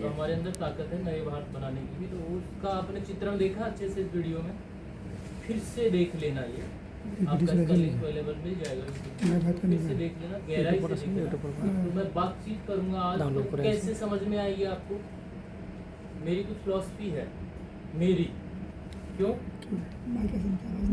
तो हमारे अंदर ताकत है नए भारत बनाने की भी। तो उसका आपने चित्रण देखा अच्छे से इस वीडियो में, फिर से देख लेना। ये आपका इसका लिंक अवेलेबल मिल जाएगा, फिर से देख लेना, गहराई से देखना। तो मैं बातचीत करूंगा आज, तो कैसे समझ में आएगी आपको। मेरी कुछ फिलॉसफी है, मेरी क्यों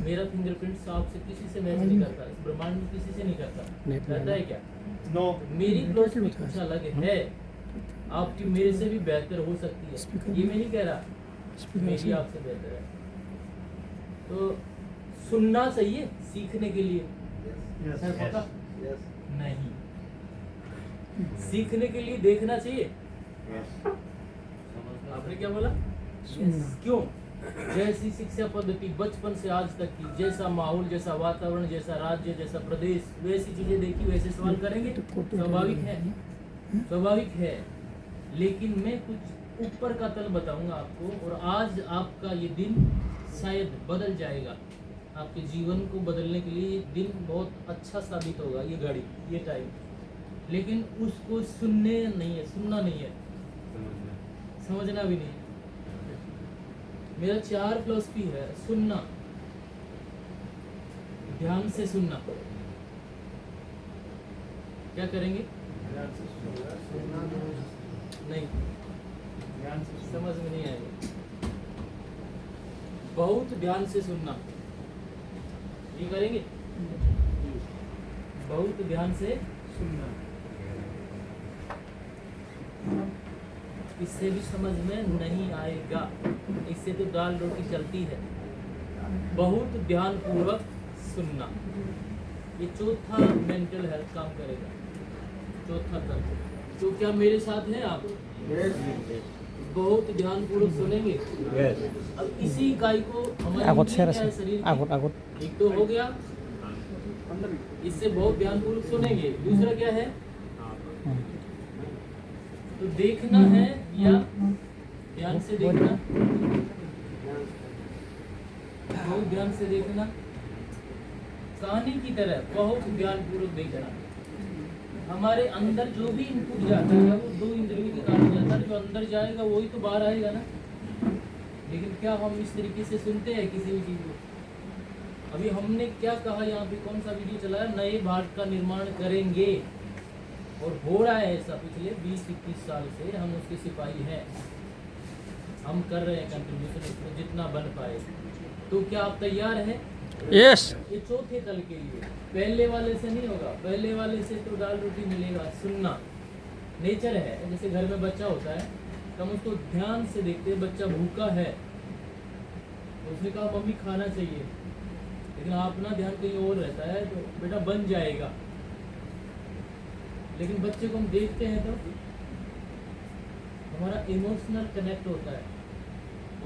मेरा फिंगरप्रिंट आपसे किसी से मैच नहीं करता, इस ब्रह्मांड में किसी से नहीं करता, रहता है क्या? नो। मेरी फिलॉसफी कुछ अलग है, आपकी मेरे से भी बेहतर हो सकती है, ये मैं नहीं कह रहा मेरी आपसे बेहतर है। तो सुनना चाहिए सीखने के लिए, सर पता नहीं, सीखने के लिए देखना चाहिए। आपने क्या बोला? क्यों? जैसी शिक्षा पद्धति बचपन से आज तक की, जैसा माहौल, जैसा वातावरण, जैसा राज्य, जैसा प्रदेश, वैसी चीजें देखी वैसे सवाल करेंगे, स्वाभाविक है, स्वाभाविक है। लेकिन मैं कुछ ऊपर का तल बताऊंगा आपको, और आज आपका ये दिन शायद बदल जाएगा, आपके जीवन को बदलने के लिए ये दिन बहुत अच्छा साबित होगा, ये घड़ी, ये टाइम। लेकिन उसको सुनने नहीं है, सुनना नहीं है, समझना भी नहीं है। मेरा 4 फिलॉसफी है। सुनना, ध्यान से सुनना। क्या करेंगे? नहीं, समझ में नहीं आएगा। बहुत ध्यान से सुनना, ये करेंगे। बहुत ध्यान से सुनना, इससे भी समझ में नहीं आएगा, इससे तो दाल रोटी चलती है। बहुत ध्यान पूर्वक सुनना, ये चौथा मेंटल हेल्थ काम करेगा, चौथा तत्व। तो क्या मेरे साथ हैं आप? बहुत ध्यान पूर्वक सुनेंगे। अब इसी इकाई को हमारे शरीर एक तो हो गया, इससे बहुत ध्यान पूर्वक सुनेंगे। दूसरा क्या है? तो देखना है या ध्यान से देखना, बहुत ध्यान से देखना, कहानी की तरह बहुत ध्यान पूर्वक देखना। हमारे अंदर जो भी इनपुट जाता है वो 2 इंद्रियों के कारण जाता है, जो अंदर जाएगा वही तो बाहर आएगा ना। लेकिन क्या हम इस तरीके से सुनते हैं किसी भी चीज को? अभी हमने क्या कहा, यहाँ पे कौन सा वीडियो चलाया? नए भारत का निर्माण करेंगे, और हो रहा है ऐसा पिछले 20-21 साल से। हम उसके सिपाही हैं, हम कर रहे हैं कंट्रीब्यूशन उसमें जितना बन पाए। तो क्या आप तैयार हैं? यस। ये चौथे तल के लिए, पहले वाले से नहीं होगा। पहले वाले से तो दाल रोटी मिलेगा। सुनना नेचर है, जैसे घर में बच्चा होता है, हम उसको ध्यान से देखते हैं, बच्चा भूखा है, उसने कहा मम्मी खाना चाहिए, लेकिन अपना ध्यान कहीं और रहता है, तो बेटा बन जाएगा। लेकिन बच्चे को हम देखते हैं तो हमारा इमोशनल कनेक्ट होता है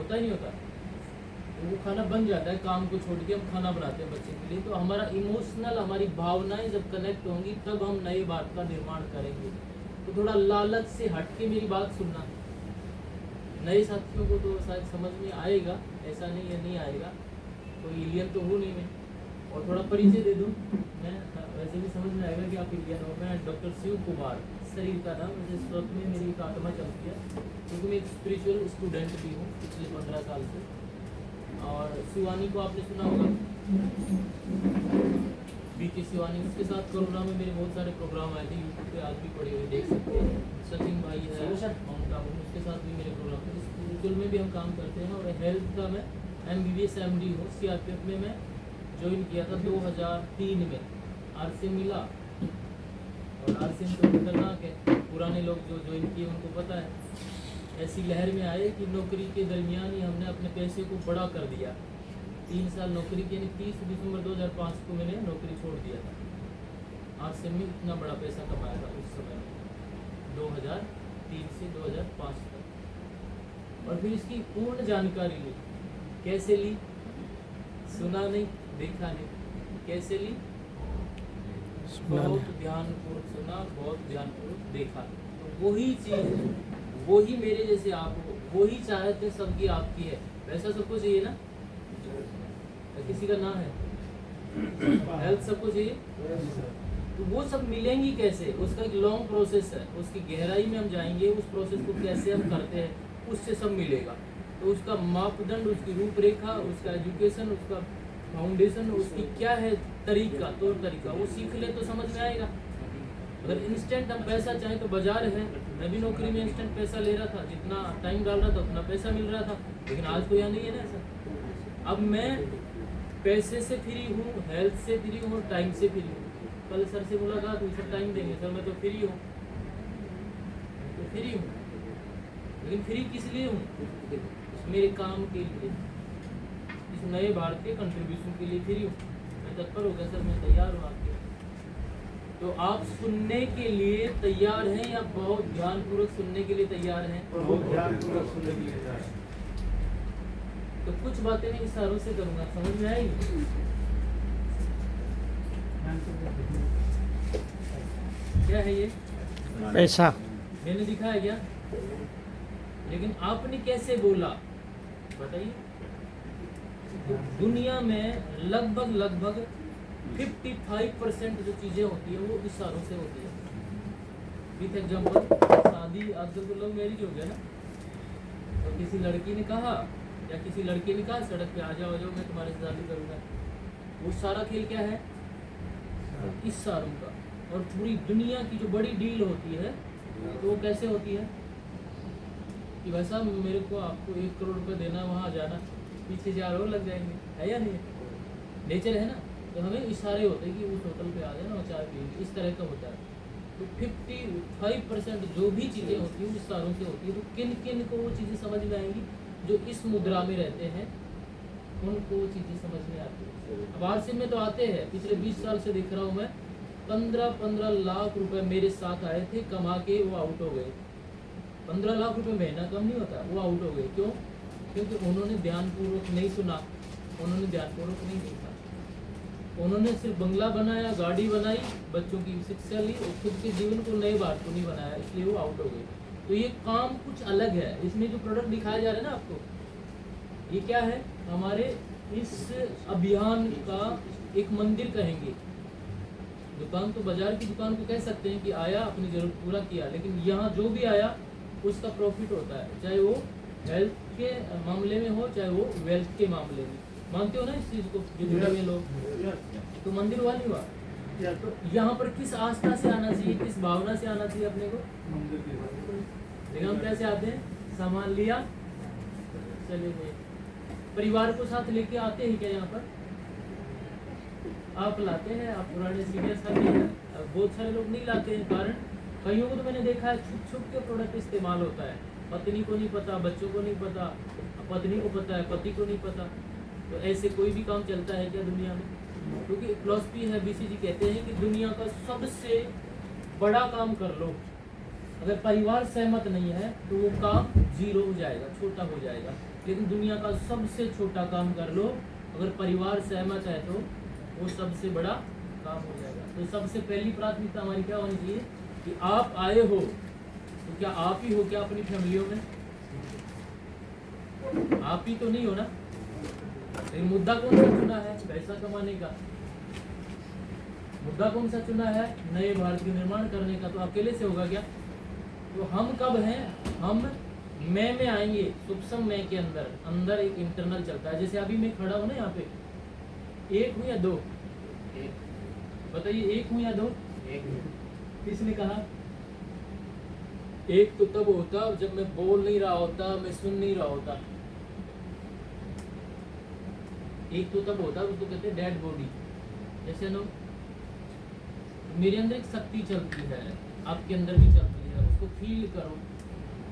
ही नहीं होता? तो वो खाना बन जाता है, काम को छोड़ के हम खाना बनाते हैं बच्चे के लिए। तो हमारा इमोशनल, हमारी भावनाएं जब कनेक्ट होंगी तब हम नए भारत का निर्माण करेंगे। तो थोड़ा लालच से हट के मेरी बात सुनना। नए साथियों को तो शायद समझ में आएगा, ऐसा नहीं है नहीं आएगा, कोई एलियन तो हो नहीं मैं। और थोड़ा परिचय दे दूँ, मैं वैसे भी समझ में आएगा कि आप एलियन हो। मैं डॉक्टर शिव कुमार, शरीर का नाम, मुझे स्वप्न में मेरी एक आत्मा चलती है, क्योंकि मैं एक स्पिरिचुअल स्टूडेंट भी हूँ पिछले 15 साल से। और शिवानी को आपने सुना होगा, बीके शिवानी, उसके साथ कोरोना में मेरे बहुत सारे प्रोग्राम आए थे, यूट्यूब पे आज भी पड़े हुए देख सकते हैं। सचिन भाई है माउंट आबू, उसके साथ भी मेरे प्रोग्राम थे। स्पिरिचुअल में भी हम काम करते हैं। और हेल्थ का मैं MBBS MD हूँ। CRPF में मैं ज्वाइन किया था 2003 में, RCM मिला। और RCM तो खतरनाक है, पुराने लोग जो ज्वाइन किए उनको पता है। ऐसी लहर में आए कि नौकरी के दरमियान ही हमने अपने पैसे को बड़ा कर दिया। 3 साल नौकरी की, यानी 30 दिसंबर 2005 को मैंने नौकरी छोड़ दिया था। RCM में इतना बड़ा पैसा कमाया था उस समय, 2003 से 2005 तक। और फिर इसकी पूर्ण जानकारी ली। कैसे ली? सुना नहीं, देखा नहीं, कैसे ली? बहुत ध्यानपूर्वक सुना, बहुत ध्यानपूर्वक देखा। तो वही चीज, वही मेरे जैसे आप हो, वही चाहते सबकी आपकी है, वैसा सबको चाहिए ना? किसी का ना है हेल्थ सबको चाहिए, तो वो सब मिलेंगी कैसे, उसका एक लॉन्ग प्रोसेस है, उसकी गहराई में हम जाएंगे, उस प्रोसेस को कैसे हम करते हैं, उससे सब मिलेगा। तो उसका मापदंड, उसकी रूपरेखा, उसका एजुकेशन, उसका फाउंडेशन, उसकी क्या है तरीका, तौर तरीका, वो सीख ले तो समझ में आएगा। अगर इंस्टेंट हम पैसा चाहें तो बाजार है, मैं भी नौकरी में इंस्टेंट पैसा ले रहा था, जितना टाइम डाल रहा था उतना पैसा मिल रहा था, लेकिन आज तो यहाँ नहीं है ना ऐसा। अब मैं पैसे से फ्री हूँ, हेल्थ से फ्री हूँ, टाइम से फ्री हूँ। कल सर से मुलाकात हुई, सर टाइम देंगे, सर मैं तो फ्री हूँ, तो फ्री हूँ, लेकिन फ्री किस लिए हूँ, मेरे काम के लिए, इस नए भारत के कंट्रीब्यूशन के लिए फ्री हूँ। मैं तत्पर हो गया, सर मैं तैयार हूँ आपके। तो आप सुनने के लिए तैयार हैं या बहुत ध्यानपूर्वक सुनने के लिए तैयार हैं? बहुत ध्यानपूर्वक सुनने के लिए तैयार हैं। तो कुछ बातें मैं इशारों से करूंगा, समझ में आएगी? क्या है ये? पैसा। मैंने दिखा है क्या? लेकिन आपने कैसे बोला बताइए। दुनिया में लगभग 55% जो चीजें होती है वो इशारों से होती है। विथ एग्जाम्पल, शादी आजकल तो लव मैरिज हो गया ना, तो किसी लड़की ने कहा या किसी लड़के ने कहा सड़क पे आ जाओ मैं तुम्हारे से शादी करूंगा, वो सारा खेल क्या है? इशारों का। और पूरी दुनिया की जो बड़ी डील होती है तो वो कैसे होती है कि भाई साहब मेरे को आपको 1 करोड़ रुपये देना, वहाँ जाना, पीछे 4 और लग जाएंगे, है या नहीं? नेचर है ना। तो हमें इशारे होते हैं कि उस होटल पे आ जाए ना, चाय पिएंगे, इस तरह का होता है। तो 55% जो भी चीज़ें होती हैं इशारों से होती है। तो किन किन को वो चीज़ें समझ में आएंगी जो इस मुद्रा में रहते हैं, उनको वो चीज़ें समझ में आती है। अब आरसी में तो आते हैं, पिछले 20 साल से देख रहा हूँ मैं, 15 लाख रुपए मेरे साथ आए थे, कमा के वो आउट हो गए। 15 लाख रुपए महीना कम नहीं होता, वो आउट हो गए। क्यों? क्योंकि उन्होंने ध्यानपूर्वक नहीं सुना, उन्होंने ध्यानपूर्वक नहीं देखा, उन्होंने सिर्फ बंगला बनाया, गाड़ी बनाई, बच्चों की शिक्षा ली और खुद के जीवन को नए भारत को नहीं बनाया, इसलिए वो आउट हो गए। तो ये काम कुछ अलग है। इसमें जो प्रोडक्ट दिखाया जा रहा है ना आपको, ये क्या है? हमारे इस अभियान का एक मंदिर कहेंगे। दुकान तो बाजार की दुकान को कह सकते हैं कि आया, अपनी जरूरत पूरा किया, लेकिन यहाँ जो भी आया उसका प्रॉफिट होता है, चाहे वो हेल्थ के मामले में हो, चाहे वो वेल्थ के मामले में। मानते हो ना इस चीज को जो जुड़े हुए लोग? तो मंदिर हुआ नहीं हुआ? तो यहाँ पर किस आस्था से आना चाहिए, किस भावना से आना चाहिए अपने को? लेकिन हम कैसे आते हैं? सामान लिया, चले गए। परिवार को साथ लेके आते हैं क्या? यहाँ पर आप लाते हैं, आप पुराने सीनियर साथी हैं, बहुत सारे लोग नहीं लाते हैं। कारण कईयों को तो मैंने देखा है छुप छुप के प्रोडक्ट इस्तेमाल होता है, पत्नी को नहीं पता, बच्चों को नहीं पता, पत्नी को पता है, पति को नहीं पता। तो ऐसे कोई भी काम चलता है क्या दुनिया में? क्योंकि फिलॉसफी है, बीसीजी कहते हैं कि दुनिया का सबसे बड़ा काम कर लो, अगर परिवार सहमत नहीं है तो वो काम जीरो हो जाएगा, छोटा हो जाएगा। लेकिन दुनिया का सबसे छोटा काम कर लो, अगर परिवार सहमत है तो वो सबसे बड़ा काम हो जाएगा। तो सबसे पहली प्राथमिकता हमारी क्या होनी चाहिए कि आप आए हो तो क्या आप ही हो क्या अपनी फैमिलियों में? आप ही तो नहीं हो ना। लेकिन मुद्दा कौन सा चुना है? पैसा कमाने का। मुद्दा कौन सा चुना है? नए भारत के निर्माण करने का। तो अकेले से होगा क्या? तो हम कब हैं? हम मैं में आएंगे, सूक्ष्म मैं के अंदर एक इंटरनल चलता है। जैसे अभी मैं खड़ा हूँ ना यहाँ पे, एक हूँ या दो? बताइए, एक हूँ या दो? किसने कहा? एक तो तब होता जब मैं बोल नहीं रहा होता, मैं सुन नहीं रहा होता। एक तो तब होता, उसको कहते हैं डेड बॉडी। जैसे ना मेरे अंदर एक शक्ति चलती है, आपके अंदर भी चलती है, उसको फील करो।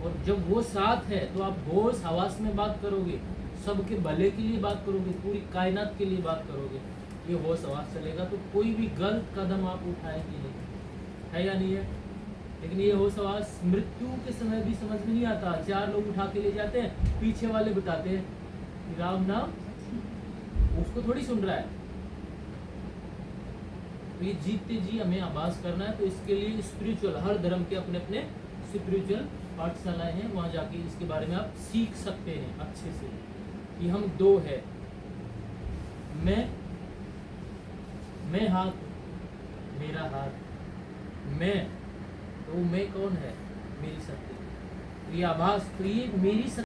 और जब वो साथ है तो आप होश हवास में बात करोगे, सबके भले के लिए बात करोगे, पूरी कायनात के लिए बात करोगे। ये होश हवास चलेगा तो कोई भी गलत कदम आप उठाएंगे नहीं, है या नहीं है? लेकिन ये होश हवास मृत्यु के समय भी समझ में नहीं आता। 4 लोग उठा के ले जाते हैं, पीछे वाले बताते हैं कि राम नाम, उसको थोड़ी सुन रहा है। तो ये जीतते जी हमें आभास करना है। तो इसके लिए स्पिरिचुअल, हर धर्म के अपने अपने स्पिरिचुअल पाठशालाएं हैं, वहाँ जाके इसके बारे में आप सीख सकते हैं अच्छे से कि हम दो है। मैं हाथ, मेरा हाथ, मैं, तो मैं कौन है? मेरी शक्ति। तो ये आभास, तो ये मेरी शक्ति